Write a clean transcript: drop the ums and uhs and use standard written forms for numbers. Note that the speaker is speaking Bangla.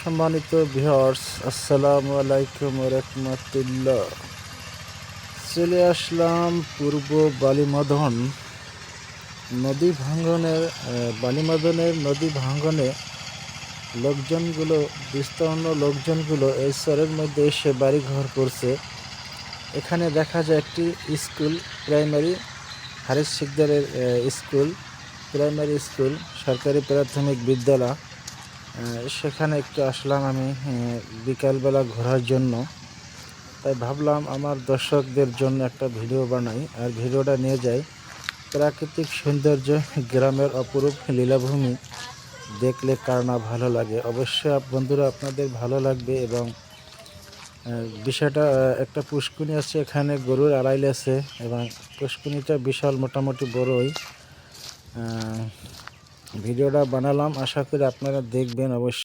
সম্মানিত ভিউয়ার্স, আসসালামু আলাইকুম ওয়া রাহমাতুল্লাহ। চলে আসলাম পূর্ব বালিমদন নদী ভাঙ্গনের বালিমদনের নদী ভাঙ্গনে বিস্তীর্ণ লোকজনগুলো এই চরের মধ্যে এসে বাড়িঘর করছে। এখানে দেখা যায় একটি স্কুল, প্রাইমারি হারিস শিকদারের স্কুল, প্রাইমারি স্কুল, সরকারি প্রাথমিক বিদ্যালয়। সেখানে একটু আসলাম আমি বিকালবেলা ঘোরার জন্য। তাই ভাবলাম আমার দর্শকদের জন্য একটা ভিডিও বানাই, আর ভিডিওটা নিয়ে যাই প্রাকৃতিক সৌন্দর্য, গ্রামের অপরূপ লীলাভূমি। দেখলে কার না ভালো লাগে, অবশ্যই বন্ধুরা আপনাদের ভালো লাগবে। এবং বিষয়টা একটা পুষ্কুনি আছে, এখানে গরুর আড়াইল আছে এবং পুষ্কুনিটা বিশাল, মোটামুটি বড়ই। ভিডিওটা বানালাম, আশা করি আপনারা দেখবেন অবশ্যই।